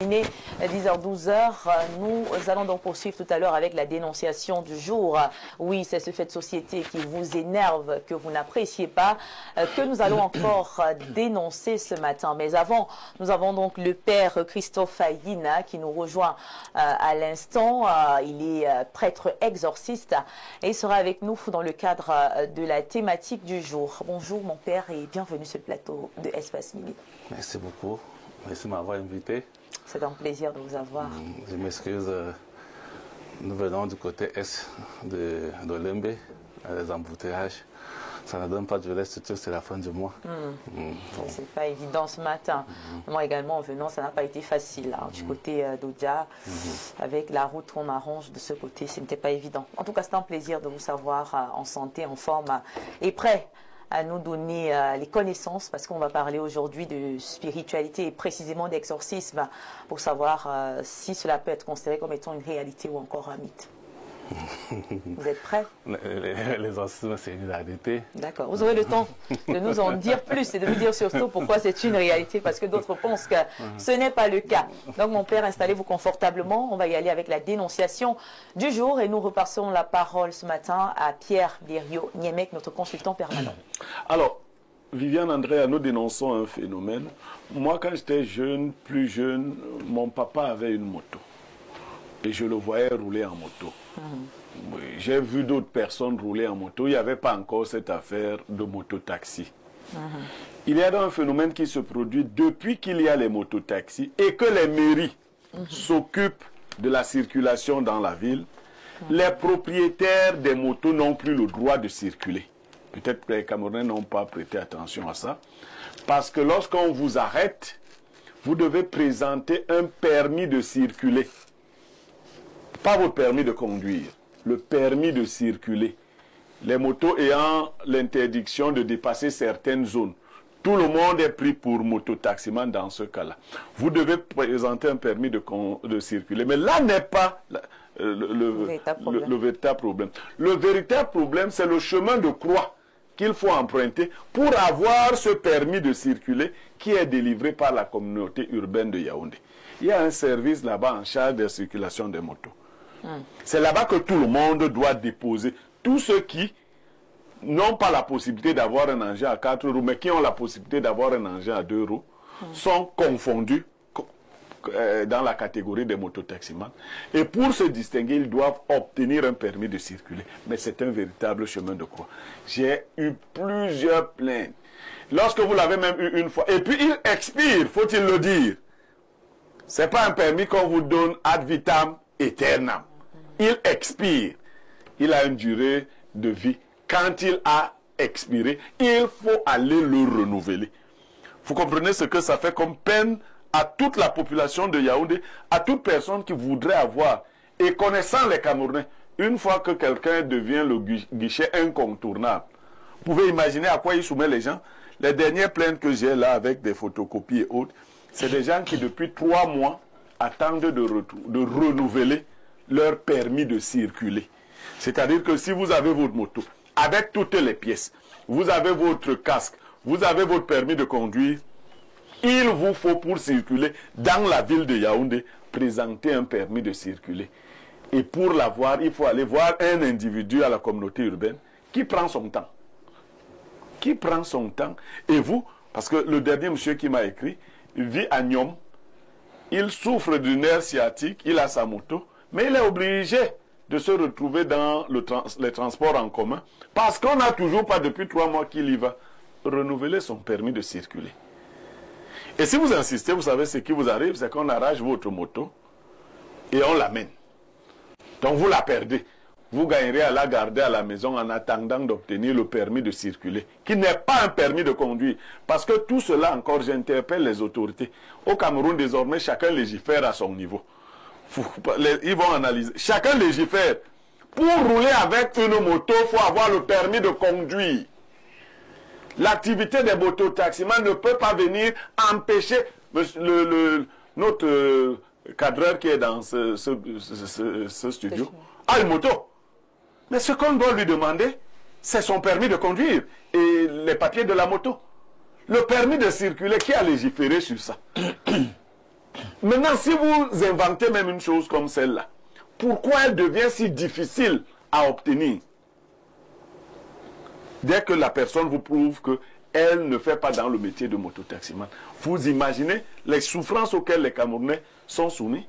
10h-12h, nous allons donc poursuivre tout à l'heure avec la dénonciation du jour. Oui, c'est ce fait de société qui vous énerve, que vous n'appréciez pas, que nous allons encore dénoncer ce matin. Mais avant, nous avons donc le père Christophe Ayina qui nous rejoint à l'instant. Il est prêtre exorciste et il sera avec nous dans le cadre de la thématique du jour. Bonjour mon père et bienvenue sur le plateau de Espace Midi. Merci beaucoup. Merci de m'avoir invité. C'est un plaisir de vous avoir. Je m'excuse, nous venons du côté est de Lembe, les embouteillages. Ça ne donne pas de reste, c'est la fin du mois. Bon. C'est pas évident ce matin. Moi également, en venant, ça n'a pas été facile. Hein, du côté d'Odja, avec la route qu'on arrange de ce côté, ce n'était pas évident. En tout cas, c'est un plaisir de vous savoir en santé, en forme et prêt à nous donner les connaissances, parce qu'on va parler aujourd'hui de spiritualité et précisément d'exorcisme, pour savoir si cela peut être considéré comme étant une réalité ou encore un mythe. Vous êtes prêts? L'exorcisme, c'est une réalité. D'accord. Vous aurez le temps de nous en dire plus et de nous dire surtout pourquoi c'est une réalité, parce que d'autres pensent que ce n'est pas le cas. Donc, mon père, installez-vous confortablement. On va y aller avec la dénonciation du jour et nous repassons la parole ce matin à Pierre Birio-Niemek, notre consultant permanent. Alors, Viviane André, nous dénonçons un phénomène. Moi, quand j'étais jeune, plus jeune, mon papa avait une moto. Et je le voyais rouler en moto. Oui, j'ai vu d'autres personnes rouler en moto. Il n'y avait pas encore cette affaire de mototaxi. Il y a donc un phénomène qui se produit depuis qu'il y a les mototaxis et que les mairies s'occupent de la circulation dans la ville. Les propriétaires des motos n'ont plus le droit de circuler. Peut-être que les Camerounais n'ont pas prêté attention à ça. Parce que lorsqu'on vous arrête, vous devez présenter un permis de circuler. Pas votre permis de conduire, le permis de circuler. Les motos ayant l'interdiction de dépasser certaines zones. Tout le monde est pris pour mototaximan dans ce cas-là. Vous devez présenter un permis de circuler. Mais là n'est pas le véritable problème. Le véritable problème, c'est le chemin de croix qu'il faut emprunter pour avoir ce permis de circuler qui est délivré par la communauté urbaine de Yaoundé. Il y a un service là-bas en charge de la circulation des motos. C'est là-bas que tout le monde doit déposer. Tous ceux qui n'ont pas la possibilité d'avoir un engin à 4 roues, mais qui ont la possibilité d'avoir un engin à 2 roues, sont confondus dans la catégorie des mototaximans. Et pour se distinguer, ils doivent obtenir un permis de circuler. Mais c'est un véritable chemin de croix. J'ai eu plusieurs plaintes. Lorsque vous l'avez même eu une fois, et puis il expire, faut-il le dire. C'est pas un permis qu'on vous donne ad vitam aeternam. Il expire. Il a une durée de vie. Quand il a expiré, il faut aller le renouveler. Vous comprenez ce que ça fait comme peine à toute la population de Yaoundé, à toute personne qui voudrait avoir. Et connaissant les Camerounais, une fois que quelqu'un devient le guichet incontournable, vous pouvez imaginer à quoi il soumet les gens. Les dernières plaintes que j'ai là avec des photocopies et autres, c'est des gens qui depuis 3 mois attendent de renouveler leur permis de circuler. C'est-à-dire que si vous avez votre moto, avec toutes les pièces, vous avez votre casque, vous avez votre permis de conduire, il vous faut pour circuler dans la ville de Yaoundé, présenter un permis de circuler. Et pour l'avoir, il faut aller voir un individu à la communauté urbaine qui prend son temps. Qui prend son temps. Et vous, parce que le dernier monsieur qui m'a écrit, vit à Nyom, il souffre d'une nerf sciatique, il a sa moto, mais il est obligé de se retrouver dans les transports en commun parce qu'on n'a toujours pas, depuis 3 mois qu'il y va, renouveler son permis de circuler. Et si vous insistez, vous savez ce qui vous arrive, c'est qu'on arrache votre moto et on l'amène. Donc vous la perdez. Vous gagnerez à la garder à la maison en attendant d'obtenir le permis de circuler, qui n'est pas un permis de conduire. Parce que tout cela encore, j'interpelle les autorités. Au Cameroun, désormais, chacun légifère à son niveau. Ils vont analyser. Chacun légifère. Pour rouler avec une moto, il faut avoir le permis de conduire. L'activité des mototaximans ne peut pas venir empêcher notre cadreur qui est dans ce studio a une moto. Mais ce qu'on doit lui demander, c'est son permis de conduire et les papiers de la moto. Le permis de circuler, qui a légiféré sur ça? Maintenant, si vous inventez même une chose comme celle-là, pourquoi elle devient si difficile à obtenir? Dès que la personne vous prouve qu'elle ne fait pas dans le métier de mototaximan, vous imaginez les souffrances auxquelles les Camerounais sont soumis.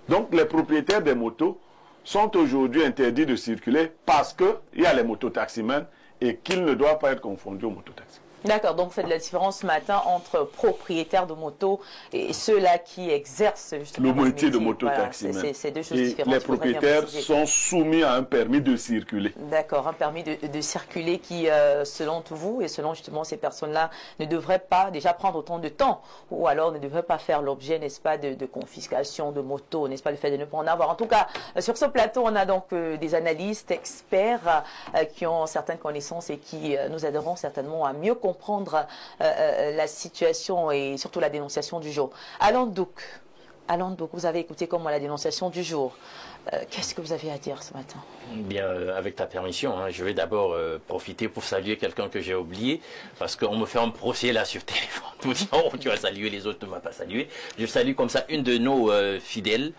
Donc les propriétaires des motos sont aujourd'hui interdits de circuler parce qu'il y a les mototaximans et qu'ils ne doivent pas être confondus aux mototaxis. D'accord, donc c'est de la différence ce matin entre propriétaires de motos et ceux-là qui exercent justement le métier de mototaximan. Voilà, c'est deux choses et différentes. les propriétaires sont soumis à un permis de circuler. D'accord, un permis de circuler qui, selon vous et selon justement ces personnes-là, ne devrait pas déjà prendre autant de temps ou alors ne devrait pas faire l'objet, n'est-ce pas, de confiscation de motos, n'est-ce pas, le fait de ne pas en avoir. En tout cas, sur ce plateau, on a donc des analystes, experts qui ont certaines connaissances et qui nous aideront certainement à mieux comprendre la situation et surtout la dénonciation du jour. Alain Douk, vous avez écouté comment la dénonciation du jour. Qu'est-ce que vous avez à dire ce matin? Bien, avec ta permission, je vais d'abord profiter pour saluer quelqu'un que j'ai oublié, parce qu'on me fait un procès là sur téléphone. Tout disant, oh, tu vas saluer, les autres ne m'ont pas salué. Je salue comme ça une de nos fidèles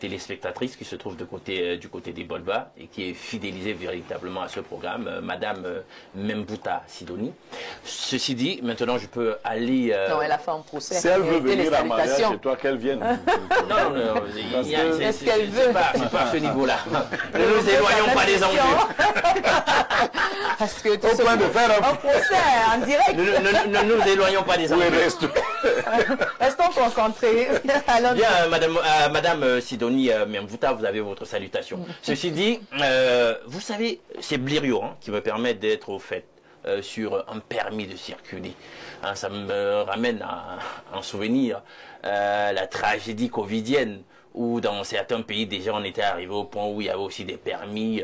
téléspectatrices qui se trouve du côté des Bolba et qui est fidélisée véritablement à ce programme, Madame Membouta Sidoni. Ceci dit, maintenant je peux aller... Non, elle a fait un procès. Si elle veut venir à mariage chez toi, qu'elle vienne. Non, est-ce qu'elle veut? C'est pas à ce niveau-là. Ne nous éloignons pas des enjeux. Parce que tout au point de faire un procès en direct. Ne nous éloignons pas des enjeux. Restons concentrés. Bien, Madame Sidoni Membouta, vous avez votre salutation. Ceci dit, vous savez, c'est Blirio qui me permet d'être au fait sur un permis de circuler. Ça me ramène à un souvenir, la tragédie covidienne, où dans certains pays déjà on était arrivé au point où il y avait aussi des permis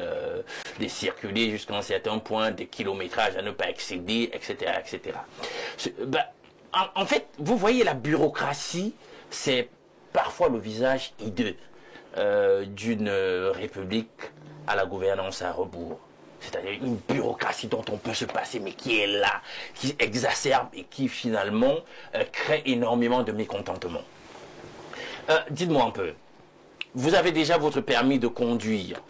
de circuler jusqu'à un certain point, des kilométrages à ne pas excéder, etc. etc. En fait, vous voyez, la bureaucratie, c'est parfois le visage hideux d'une république à la gouvernance à rebours. C'est-à-dire une bureaucratie dont on peut se passer, mais qui est là, qui exacerbe et qui finalement crée énormément de mécontentement. Dites-moi un peu, vous avez déjà votre permis de conduire.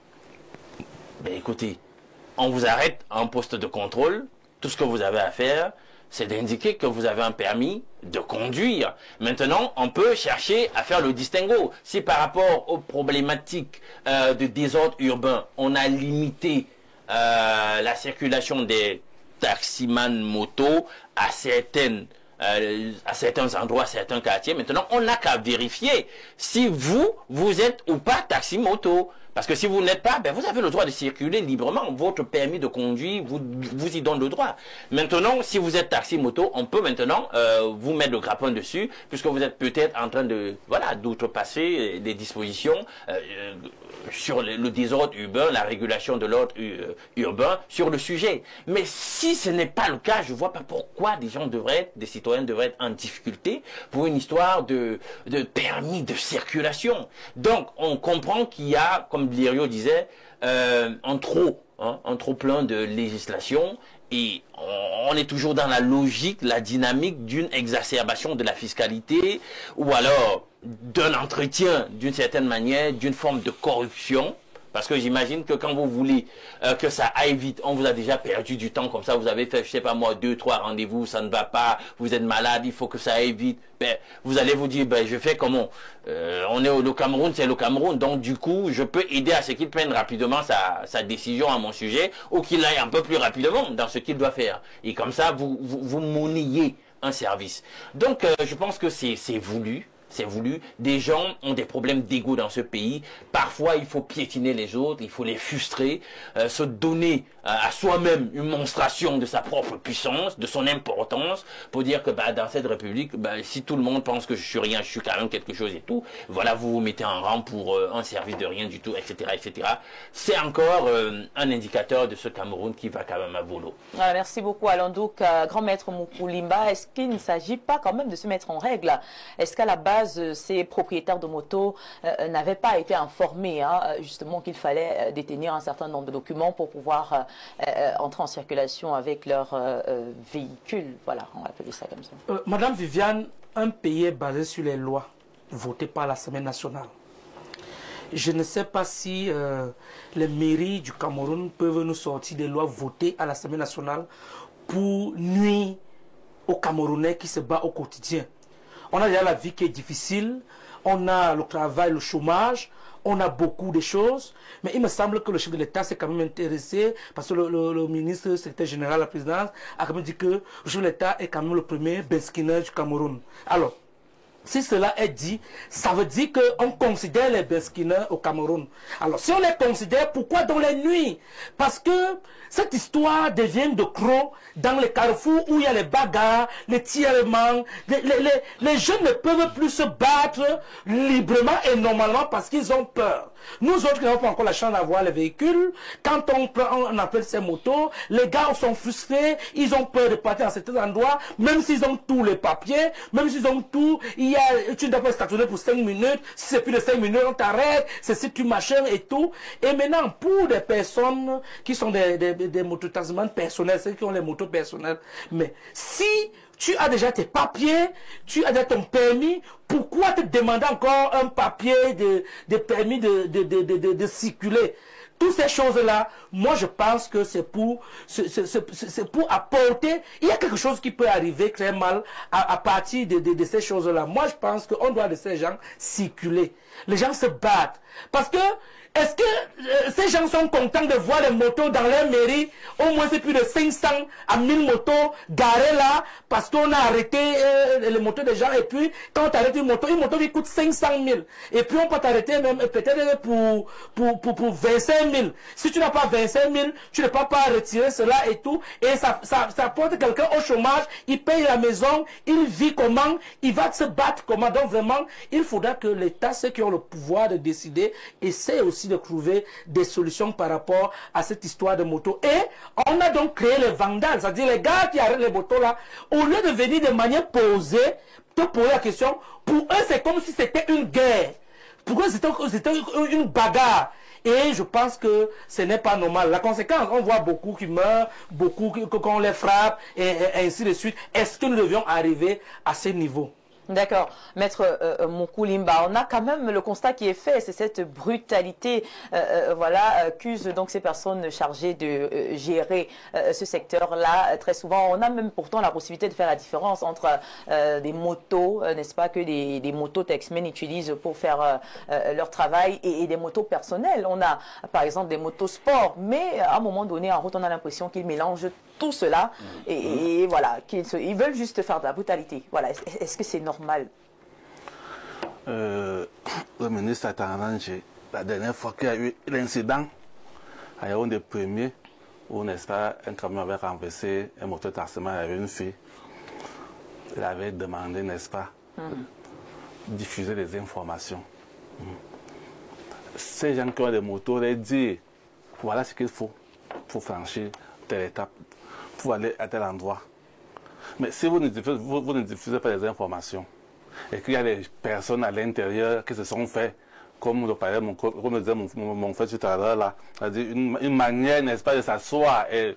Ben écoutez, on vous arrête à un poste de contrôle, tout ce que vous avez à faire, c'est d'indiquer que vous avez un permis de conduire. Maintenant, on peut chercher à faire le distinguo. Si par rapport aux problématiques de désordre urbain, on a limité la circulation des taximans moto à certains endroits, certains quartiers. Maintenant, on n'a qu'à vérifier si vous êtes ou pas taxi-moto. Parce que si vous n'êtes pas, ben vous avez le droit de circuler librement. Votre permis de conduire vous y donne le droit. Maintenant, si vous êtes taxi-moto, on peut maintenant vous mettre le grappin dessus, puisque vous êtes peut-être en train de d'outrepasser des dispositions sur le désordre urbain, la régulation de l'ordre urbain sur le sujet. Mais si ce n'est pas le cas, je ne vois pas pourquoi des citoyens devraient être en difficulté pour une histoire de permis de circulation. Donc, on comprend qu'il y a, comme Blirio disait, un trop plein de législation. Et on est toujours dans la logique, la dynamique d'une exacerbation de la fiscalité ou alors d'un entretien d'une certaine manière, d'une forme de corruption. Parce que j'imagine que quand vous voulez que ça aille vite, on vous a déjà perdu du temps comme ça, vous avez fait, je sais pas moi, 2, 3 rendez-vous, ça ne va pas, vous êtes malade, il faut que ça aille vite. Ben, vous allez vous dire, ben, je fais comment? On est au Cameroun, c'est le Cameroun, donc du coup, je peux aider à ce qu'il prenne rapidement sa décision à mon sujet ou qu'il aille un peu plus rapidement dans ce qu'il doit faire. Et comme ça, vous monnayez un service. Donc, je pense que c'est voulu. C'est voulu. Des gens ont des problèmes d'ego dans ce pays. Parfois, il faut piétiner les autres, il faut les frustrer, se donner à soi-même une monstration de sa propre puissance, de son importance, pour dire que dans cette République, si tout le monde pense que je suis rien, je suis quand même quelque chose et tout, voilà, vous vous mettez en rang pour un service de rien du tout, etc. etc. C'est encore un indicateur de ce Cameroun qui va quand même à volo. Merci beaucoup, Alain Douk. Grand maître Moukulimba, est-ce qu'il ne s'agit pas quand même de se mettre en règle? Est-ce qu'à la base, ces propriétaires de motos n'avaient pas été informés justement qu'il fallait détenir un certain nombre de documents pour pouvoir entrer en circulation avec leur véhicule? Voilà, on va appeler ça comme ça. Madame Viviane, un pays est basé sur les lois. votées par la Semaine nationale. Je ne sais pas si les mairies du Cameroun peuvent nous sortir des lois votées à la Semaine nationale pour nuire aux Camerounais qui se battent au quotidien. On a déjà la vie qui est difficile, on a le travail, le chômage, on a beaucoup de choses, mais il me semble que le chef de l'État s'est quand même intéressé, parce que le ministre, le secrétaire général de la présidence, a quand même dit que le chef de l'État est quand même le premier beskineur du Cameroun. Alors, si cela est dit, ça veut dire qu'on considère les beskineurs au Cameroun. Alors, si on les considère, pourquoi dans les nuits? Parce que cette histoire devient de crocs dans les carrefours où il y a les bagarres, les tirements. Les jeunes ne peuvent plus se battre librement et normalement parce qu'ils ont peur. Nous autres qui n'avons pas encore la chance d'avoir les véhicules, quand on appelle ces motos, les gars sont frustrés, ils ont peur de partir dans certains endroits, même s'ils ont tous les papiers, même s'ils ont tout, tu ne dois pas stationner pour 5 minutes, si c'est plus de 5 minutes, on t'arrête, c'est si tu machin et tout. Et maintenant, pour des personnes qui sont des mototaximans personnels, ceux qui ont les motos personnelles, mais si tu as déjà tes papiers, tu as déjà ton permis, pourquoi te demander encore un papier de permis de circuler? Toutes ces choses-là, moi je pense que c'est pour apporter, il y a quelque chose qui peut arriver très mal à partir de ces choses-là. Moi je pense qu'on doit laisser les gens circuler. Les gens se battent. Parce que, est-ce que ces gens sont contents de voir les motos dans leur mairie? Au moins c'est plus de 500 à 1000 motos garées là, parce qu'on a arrêté les motos des gens. Et puis, quand on t'arrête une moto qui coûte 500 000. Et puis on peut t'arrêter même peut-être pour 25 000. Si tu n'as pas 25 000, tu ne peux pas retirer cela et tout. Et ça porte quelqu'un au chômage, il paye la maison, il vit comment, il va se battre comment. Donc vraiment, il faudra que l'État, ceux qui ont le pouvoir de décider, essaie aussi de trouver des solutions par rapport à cette histoire de moto. Et on a donc créé les vandales, c'est-à-dire les gars qui arrêtent les motos là, au lieu de venir de manière posée, te poser la question, pour eux c'est comme si c'était une guerre. Pour eux c'était une bagarre. Et je pense que ce n'est pas normal. La conséquence, on voit beaucoup qui meurent, beaucoup qu'on les frappe, et ainsi de suite. Est-ce que nous devions arriver à ce niveau? D'accord. Maître Moukou-Limba, on a quand même le constat qui est fait, c'est cette brutalité, voilà, accuse donc ces personnes chargées de gérer ce secteur-là. Très souvent, on a même pourtant la possibilité de faire la différence entre des motos, n'est-ce pas, que des motos taxmen utilisent pour faire leur travail et des motos personnelles. On a, par exemple, des motos sport, mais à un moment donné, en route, on a l'impression qu'ils mélangent tout cela et voilà, ils veulent juste faire de la brutalité. Voilà. Est-ce que c'est normal? Le ministre a arrangé la dernière fois qu'il y a eu l'incident à Yaoundé des premiers où, n'est-ce pas, un camion avait renversé un moteur taximan avec une fille. Il avait demandé, n'est-ce pas, diffuser des informations. Ces gens qui ont des motos les disent voilà ce qu'il faut pour franchir telle étape, pour aller à tel endroit. Mais si vous ne diffusez pas les informations et qu'il y a des personnes à l'intérieur qui se sont fait, comme le disait mon frère tout à l'heure, là, c'est-à-dire une manière, n'est-ce pas, de s'asseoir et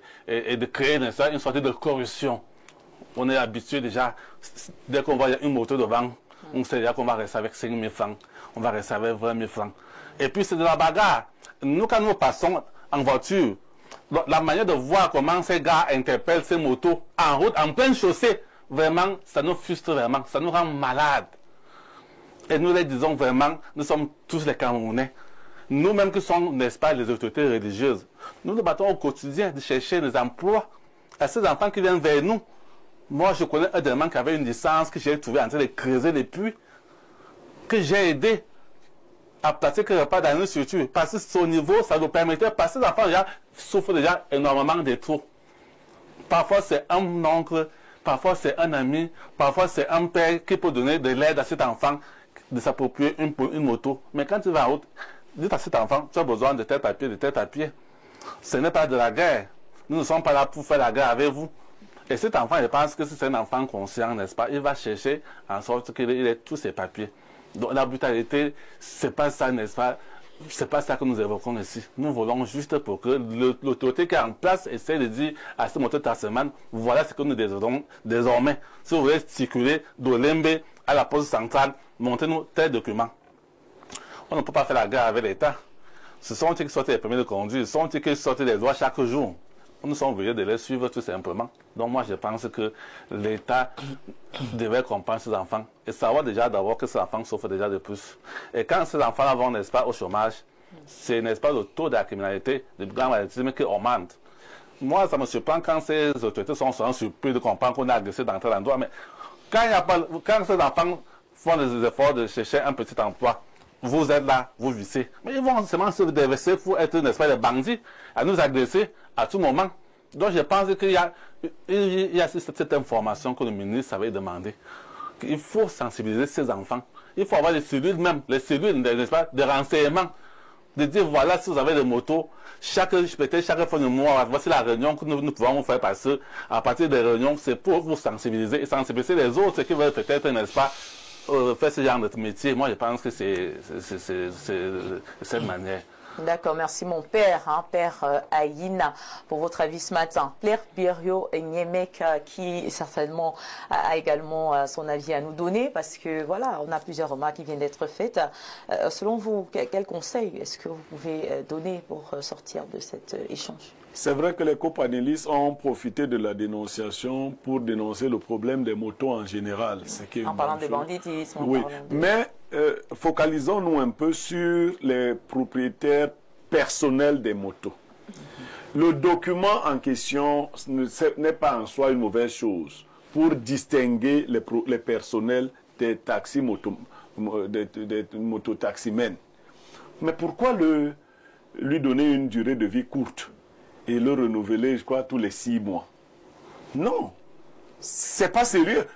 de créer, n'est-ce pas, une sorte de corruption. On est habitué déjà, dès qu'on voit une moto devant, on sait déjà qu'on va rester avec 5 000 francs, on va rester avec 20 000 francs. Et puis c'est de la bagarre. Nous, quand nous passons en voiture, la manière de voir comment ces gars interpellent ces motos en route, en pleine chaussée, vraiment, ça nous frustre vraiment, ça nous rend malades. Et nous les disons vraiment, nous sommes tous les Camerounais. Nous-mêmes qui sommes, n'est-ce pas, les autorités religieuses, nous nous battons au quotidien de chercher des emplois à ces enfants qui viennent vers nous. Moi, je connais un des qui avait une licence que j'ai trouvé en train de creuser les puits, que j'ai aidé à placer quelque part dans une structure. Parce que son niveau, ça nous permettait, parce que les enfants déjà, souffrent déjà énormément des trous. Parfois, c'est un oncle, parfois, c'est un ami, parfois, c'est un père qui peut donner de l'aide à cet enfant de s'approprier une moto. Mais quand tu vas en route, dis à cet enfant, tu as besoin de tel papier, de tel papier. Ce n'est pas de la guerre. Nous ne sommes pas là pour faire la guerre avec vous. Et cet enfant, je pense que si c'est un enfant conscient, n'est-ce pas, il va chercher en sorte qu'il ait tous ses papiers. Donc la brutalité, c'est pas ça, n'est-ce pas? C'est pas ça que nous évoquons ici. Nous voulons juste pour que l'autorité qui est en place essaie de dire à ce moteur taximan, voilà ce que nous désirons désormais. Si vous voulez circuler d'Olembe à la poste centrale, montrez-nous tel document. On ne peut pas faire la guerre avec l'État. Ce sont eux qui sortent les permis de conduire, ce sont eux qui sortent les lois chaque jour. Nous sommes obligés de les suivre tout simplement. Donc moi, je pense que l'État devait comprendre ses enfants et savoir déjà d'abord que ces enfants souffrent déjà de plus. Et quand ces enfants vont, n'est-ce pas, au chômage, c'est, n'est-ce pas, le taux de la criminalité, du grand banditisme qui augmente. Moi, ça me surprend quand ces autorités sont surpris de comprendre qu'on a agressé dans tel endroit. Mais quand ces enfants font des efforts de chercher un petit emploi, vous êtes là, vous vissez. Mais ils vont seulement se déverser pour être, n'est-ce pas, des bandits, à nous agresser à tout moment. Donc je pense qu'il y a cette information que le ministre avait demandé. Il faut sensibiliser ces enfants. Il faut avoir les cellules même, les cellules, n'est-ce pas, de renseignement. De dire, voilà, si vous avez des motos, peut-être chaque fin de mois, voici la réunion que nous pouvons vous faire passer. À partir des réunions, c'est pour vous sensibiliser et sensibiliser les autres qui veulent peut-être, n'est-ce pas, faire ce genre de métier. Moi, je pense que c'est cette manière. D'accord, merci mon père, Père Aïna, pour votre avis ce matin. Claire Birio Nyemek, qui certainement a également son avis à nous donner, parce que voilà, on a plusieurs remarques qui viennent d'être faites. Selon vous, quel conseil est-ce que vous pouvez donner pour sortir de cet échange? C'est vrai que les copanélistes ont profité de la dénonciation pour dénoncer le problème des motos en général. En parlant de banditisme. Oui, mais focalisons-nous un peu sur les propriétaires personnels des motos. Le document en question n'est pas en soi une mauvaise chose pour distinguer les personnels des taxis des mototaximens. Mais pourquoi lui donner une durée de vie courte et le renouveler, je crois, tous les 6 mois? Non, c'est pas sérieux.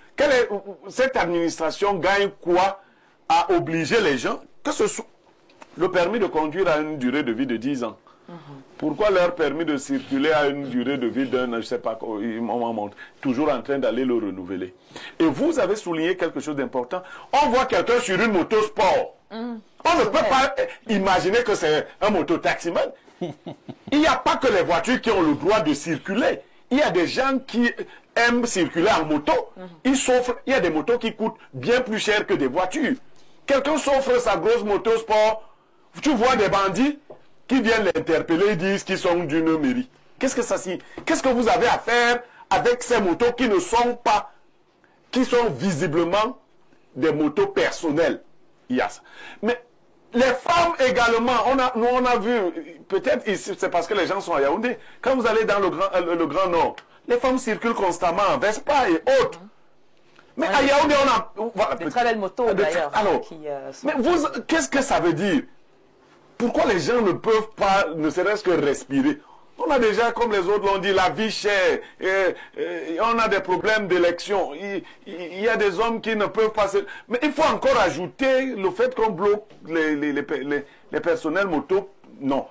Cette administration gagne quoi à obliger les gens, que ce soit le permis de conduire à une durée de vie de 10 ans. Pourquoi leur permis de circuler à une durée de vie d'un, je ne sais pas, toujours en train d'aller le renouveler. Et vous avez souligné quelque chose d'important. On voit quelqu'un sur une moto sport. On ne peut pas imaginer que c'est un mototaximan. Il n'y a pas que les voitures qui ont le droit de circuler. Il y a des gens qui aiment circuler en moto. Ils s'offrent, il y a des motos qui coûtent bien plus cher que des voitures. Quelqu'un s'offre sa grosse moto sport, tu vois des bandits qui viennent l'interpeller, ils disent qu'ils sont d'une mairie. Qu'est-ce que ça signifie? Qu'est-ce que vous avez à faire avec ces motos qui ne sont pas, qui sont visiblement des motos personnelles? Il y a ça. Mais les femmes également, on a vu, peut-être c'est parce que les gens sont à Yaoundé, quand vous allez dans le Grand Nord, les femmes circulent constamment en Vespa et autres. Mais à Yaoundé, on a... Voilà, de très belles motos d'ailleurs. Alors, mais qu'est-ce que ça veut dire? Pourquoi les gens ne peuvent pas, ne serait-ce que respirer? On a déjà, comme les autres l'ont dit, la vie chère, on a des problèmes d'élection, il y a des hommes qui ne peuvent pas se... Mais il faut encore ajouter le fait qu'on bloque les personnels motos. Non,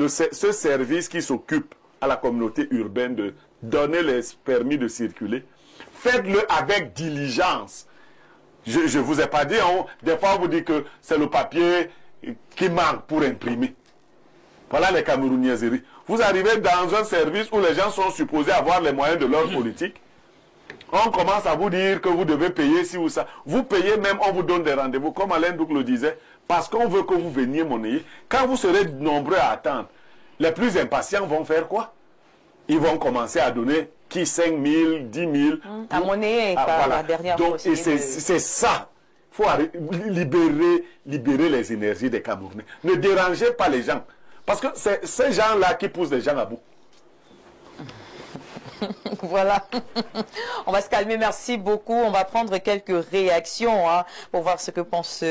ce service qui s'occupe à la communauté urbaine de donner les permis de circuler, faites-le avec diligence. Je ne vous ai pas dit, des fois on vous dit que c'est le papier qui manque pour imprimer. Voilà les camerouniaiseries. Vous arrivez dans un service où les gens sont supposés avoir les moyens de leur politique. On commence à vous dire que vous devez payer ci ou ça. Vous payez même, on vous donne des rendez-vous, comme Alain Douk le disait, parce qu'on veut que vous veniez monnayer. Quand vous serez nombreux à attendre, les plus impatients vont faire quoi? Ils vont commencer à donner qui 5 000, 10 000. À monnayer, voilà. la dernière Donc, fois. c'est ça. Il faut libérer les énergies des Camerounais. Ne dérangez pas les gens. Parce que c'est ces gens-là qui poussent les gens à bout. Voilà. On va se calmer, merci beaucoup. On va prendre quelques réactions pour voir ce que pensent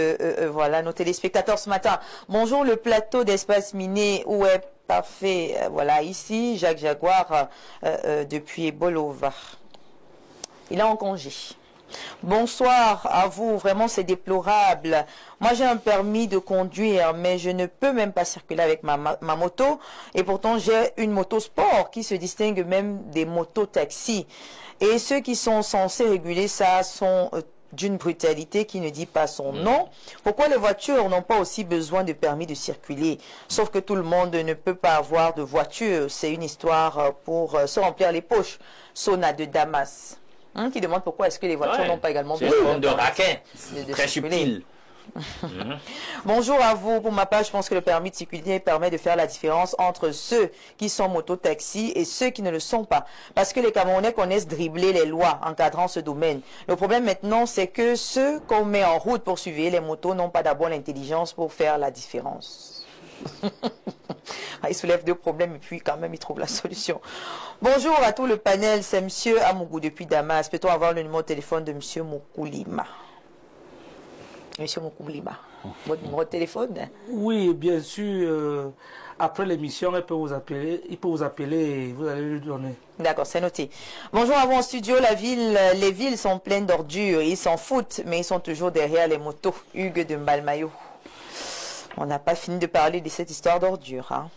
voilà, nos téléspectateurs ce matin. Bonjour, le plateau d'Espace Miné, où est parfait? Voilà, ici, Jacques Jaguar, depuis Bolova. Il est en congé. Bonsoir à vous, vraiment c'est déplorable. Moi j'ai un permis de conduire, mais je ne peux même pas circuler avec ma moto. Et pourtant j'ai une moto sport qui se distingue même des motos taxis. Et ceux qui sont censés réguler ça sont d'une brutalité qui ne dit pas son nom. Pourquoi les voitures n'ont pas aussi besoin de permis de circuler? Sauf que tout le monde ne peut pas avoir de voiture. C'est une histoire pour se remplir les poches. Sona de Damas. Qui demande pourquoi est-ce que les voitures n'ont pas également c'est une forme de raquin, très subtil. Bonjour à vous. Pour ma part, je pense que le permis de circuler permet de faire la différence entre ceux qui sont moto-taxis et ceux qui ne le sont pas. Parce que les Camerounais connaissent dribbler les lois encadrant ce domaine. Le problème maintenant, c'est que ceux qu'on met en route pour surveiller les motos n'ont pas d'abord l'intelligence pour faire la différence. Il soulève deux problèmes et puis quand même il trouve la solution. Bonjour à tout le panel, c'est Monsieur Amougou depuis Damas. Peut-on avoir le numéro de téléphone de Monsieur Moukoulima? Monsieur Moukoulima, votre numéro de téléphone? Oui, bien sûr. Après l'émission, il peut vous appeler et vous allez lui donner. D'accord, c'est noté. Bonjour à vous en studio. Les villes sont pleines d'ordures. Ils s'en foutent, mais ils sont toujours derrière les motos. Hugues de Mbalmayo. On n'a pas fini de parler de cette histoire d'ordures. Hein.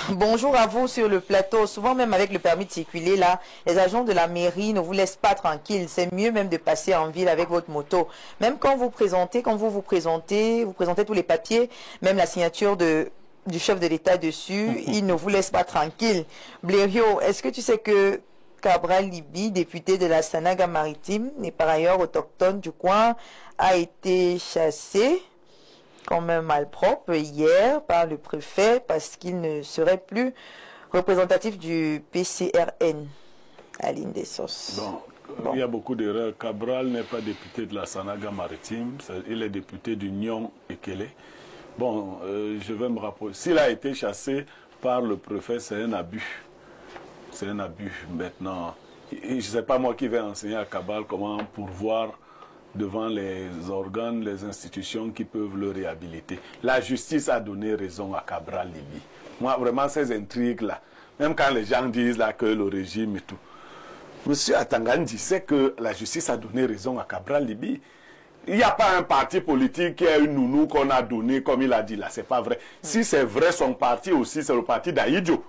Bonjour à vous sur le plateau. Souvent même avec le permis de circuler, là, les agents de la mairie ne vous laissent pas tranquille. C'est mieux même de passer en ville avec votre moto. Même quand vous présentez, vous présentez tous les papiers, même la signature du chef de l'État dessus, il ne vous laisse pas tranquille. Blériot, est-ce que tu sais que Cabral Libi, député de la Sanaga maritime, et par ailleurs autochtone du coin, a été chassé comme un malpropre hier par le préfet parce qu'il ne serait plus représentatif du PCRN à l'île des Sauces. Bon. Il y a beaucoup d'erreurs. Cabral n'est pas député de la Sanaga maritime, il est député du Nyon Ekele. Bon, je vais me rapprocher. S'il a été chassé par le préfet, c'est un abus. C'est un abus maintenant. Je ne sais pas moi qui vais enseigner à Cabral comment pourvoir devant les organes, les institutions qui peuvent le réhabiliter. La justice a donné raison à Cabral Libi. Moi, vraiment, ces intrigues-là, même quand les gens disent là que le régime et tout, Monsieur Atangandi sait que la justice a donné raison à Cabral Libi. Il n'y a pas un parti politique qui a une nounou qu'on a donné, comme il a dit là, c'est pas vrai. Si c'est vrai, son parti aussi, c'est le parti d'Aïdjo,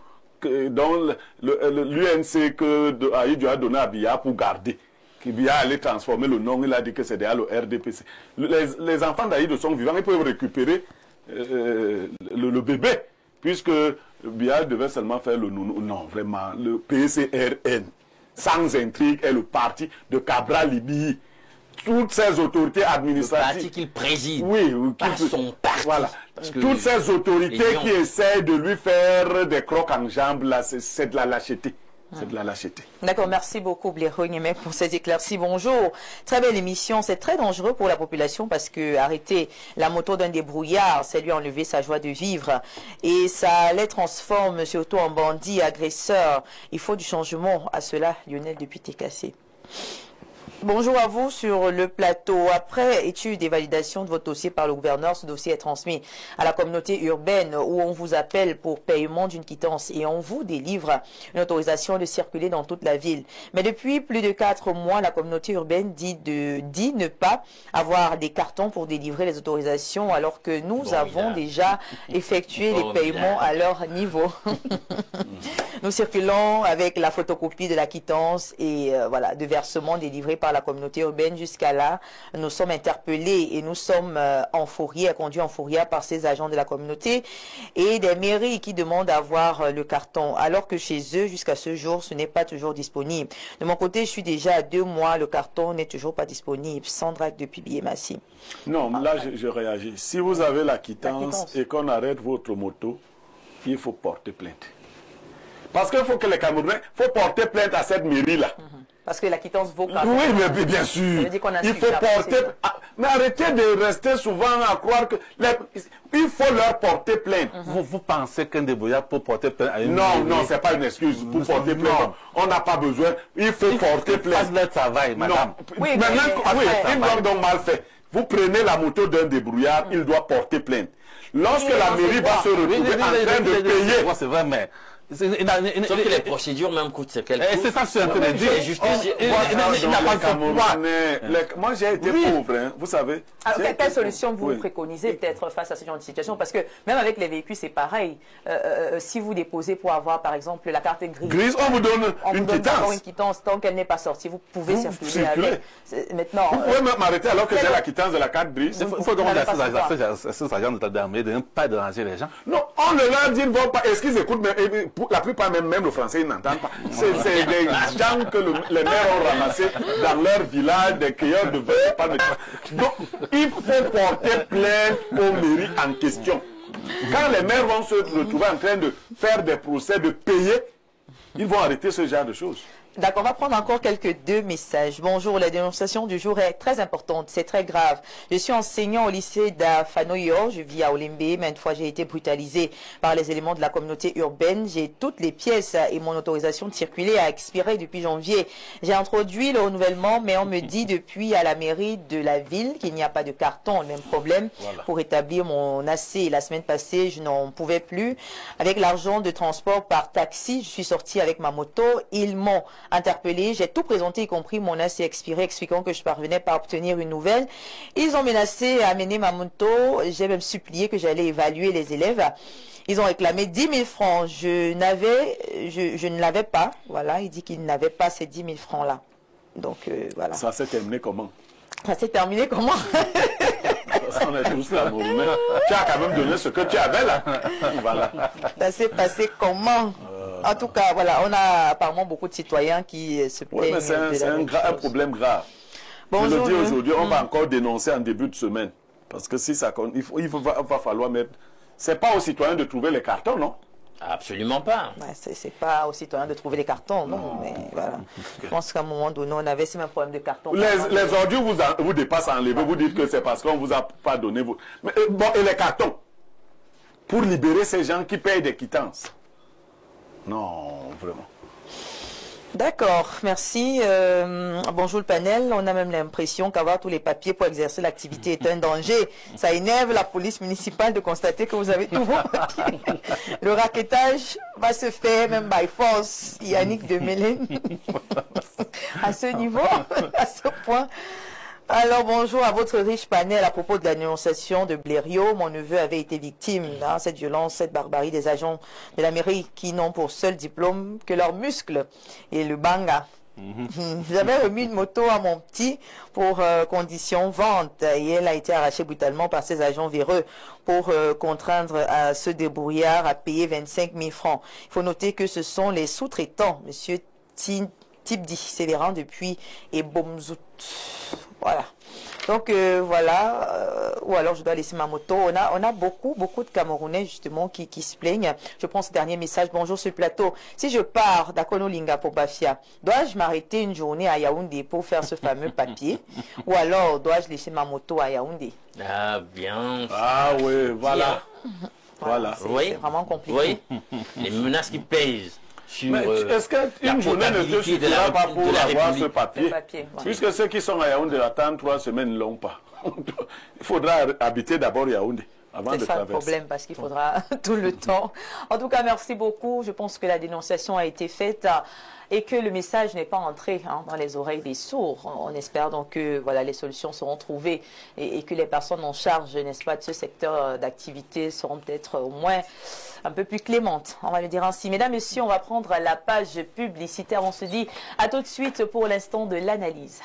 dont l'UNC que Aïdjo a donné à Biya pour garder. Qui vient aller transformer le nom, il a dit que c'est déjà le RDPC. Les enfants d'Aïd sont vivants, ils peuvent récupérer le bébé, puisque Biya devait seulement faire le nounou. Non, vraiment, le PCRN, sans intrigue, est le parti de Cabral Libi. Toutes ces autorités administratives. Le parti qu'il préside. Oui, pas son parti. Voilà. Toutes ces autorités qui essaient de lui faire des crocs en jambes, là, c'est de la lâcheté. C'est de la lâcheté. D'accord, merci beaucoup Blériot pour ces éclaircies. Bonjour, très belle émission. C'est très dangereux pour la population parce que arrêter la moto d'un débrouillard, c'est lui enlever sa joie de vivre. Et ça les transforme surtout en bandits, agresseurs. Il faut du changement à cela, Lionel depuis Técassé. Bonjour à vous sur le plateau. Après étude et validation de votre dossier par le gouverneur, ce dossier est transmis à la communauté urbaine où on vous appelle pour paiement d'une quittance et on vous délivre une autorisation de circuler dans toute la ville. Mais depuis plus de 4 mois, la communauté urbaine dit ne pas avoir des cartons pour délivrer les autorisations alors que nous avons déjà effectué les paiements à leur niveau. Nous circulons avec la photocopie de la quittance et voilà, de versement délivré par la communauté urbaine. Jusqu'à là, nous sommes interpellés et nous sommes conduits en fourrière par ces agents de la communauté et des mairies qui demandent à avoir le carton, alors que chez eux, jusqu'à ce jour, ce n'est pas toujours disponible. De mon côté, je suis déjà à 2 mois, le carton n'est toujours pas disponible. Sandra depuis Biémassi. Non, là, je réagis. Si vous avez la quittance et qu'on arrête votre moto, il faut porter plainte. Parce qu'il faut que les Camerounais, faut porter plainte à cette mairie-là. Parce que la quittance vaut quand même. Oui, mais bien sûr. Il faut porter. Mais arrêtez de rester souvent à croire que. Il faut leur porter plainte. Vous pensez qu'un débrouillard peut porter plainte à une Non, non, ce n'est pas une excuse pour porter plainte. On n'a pas besoin. Il faut porter plainte. Faites leur travail, madame. Oui, ils doivent donc mal fait. Vous prenez la moto d'un débrouillard, il doit porter plainte. Lorsque la mairie va se retrouver en train de payer. C'est vrai, mais. Sauf que les procédures même coûtent ce qu'elles coûtent. C'est ça, c'est un peu de dire. Il n'a pas de pouvoir. Moi, j'ai été pauvre, hein, vous savez. Alors, quelle solution vous préconisez peut-être face à ce genre de situation? Parce que même avec les véhicules, c'est pareil. Si vous déposez pour avoir, par exemple, la carte grise, on vous donne une quittance. Tant qu'elle n'est pas sortie, vous pouvez circuler avec. Maintenant, vous pouvez m'arrêter alors que j'ai la quittance de la carte grise. Il faut demander à ces agents de l'armée de ne pas déranger les gens. Non, On le leur dit, ils ne vont pas. Est-ce qu'ils écoutent? Mais pour la plupart, même le français, ils n'entendent pas. C'est des gens que les maires ont ramassés dans leur village, des cueilleurs de vin. Donc, il faut porter plainte aux mairies en question. Quand les maires vont se retrouver en train de faire des procès, de payer, ils vont arrêter ce genre de choses. D'accord, on va prendre encore deux messages. Bonjour, la dénonciation du jour est très importante, c'est très grave. Je suis enseignant au lycée d'Afanoyo, je vis à Olembe. Maintes fois, j'ai été brutalisé par les éléments de la communauté urbaine. J'ai toutes les pièces et mon autorisation de circuler a expiré depuis janvier. J'ai introduit le renouvellement, mais on me dit depuis à la mairie de la ville qu'il n'y a pas de carton. Le même problème pour établir mon AC. La semaine passée, je n'en pouvais plus. Avec l'argent de transport par taxi, je suis sortie avec ma moto. Ils m'ont interpellé, j'ai tout présenté, y compris mon AC expiré, expliquant que je parvenais pas à obtenir une nouvelle. Ils ont menacé à amener ma moto, j'ai même supplié que j'allais évaluer les élèves. Ils ont réclamé 10 000 francs. Je ne l'avais pas. Voilà, il dit qu'il n'avait pas ces 10 000 francs-là. Donc, voilà. Ça s'est terminé comment? Ça s'est terminé comment? On est tous là, mon mais tu as quand même donné ce que tu avais là. Voilà. Ça s'est passé comment? En tout cas, voilà, on a apparemment beaucoup de citoyens qui se plaignent. Oui, mais c'est un problème grave. Bonjour, je le dis aujourd'hui, on va encore dénoncer en début de semaine. Parce que si ça il va falloir mettre... C'est pas aux citoyens de trouver les cartons, non? Absolument pas. Ouais, c'est pas aux citoyens de trouver les cartons, non, mais voilà. Je pense qu'à un moment donné, on avait ces mêmes problèmes de cartons. Les ordures vous dépassent à enlever, vous dites que c'est parce qu'on vous a pas donné... Mais, bon, et les cartons? Pour libérer ces gens qui payent des quittances. Non, vraiment. D'accord, merci. Bonjour le panel. On a même l'impression qu'avoir tous les papiers pour exercer l'activité est un danger. Ça énerve la police municipale de constater que vous avez tous vos papiers. Le raquettage va se faire même by force. Yannick de Mélène. À ce niveau, à ce point. Alors, bonjour à votre riche panel à propos de la dénonciation de Blériot. Mon neveu avait été victime de cette violence, cette barbarie des agents de la mairie qui n'ont pour seul diplôme que leurs muscles et le banga. J'avais remis une moto à mon petit pour condition vente et elle a été arrachée brutalement par ces agents véreux pour contraindre à ce débrouillard à payer 25 000 francs. Il faut noter que ce sont les sous-traitants, monsieur Tibdi Sévérin depuis Ebomzout. Voilà. Donc voilà, ou alors je dois laisser ma moto. On a beaucoup de Camerounais justement qui se plaignent. Je prends ce dernier message. Bonjour sur le plateau. Si je pars d'Akonolinga pour Bafia, dois-je m'arrêter une journée à Yaoundé pour faire ce fameux papier? Ou alors dois-je laisser ma moto à Yaoundé? Ah bien. Ah oui, voilà. Voilà. C'est vraiment compliqué. Oui. Les menaces qui pèsent. Est-ce qu'une journée ne te suffira pas pour avoir ce papier, puisque ceux qui sont à Yaoundé attendent 3 semaines ne l'ont pas. Il faudra habiter d'abord Yaoundé avant de traverser. C'est ça le problème, parce qu'il faudra tout le temps. En tout cas, merci beaucoup. Je pense que la dénonciation a été faite et que le message n'est pas entré dans les oreilles des sourds. On espère donc que voilà, les solutions seront trouvées et que les personnes en charge, n'est-ce pas, de ce secteur d'activité seront peut-être au moins un peu plus clémentes, on va le dire ainsi. Mesdames, Messieurs, on va prendre la page publicitaire. On se dit à tout de suite pour l'instant de l'analyse.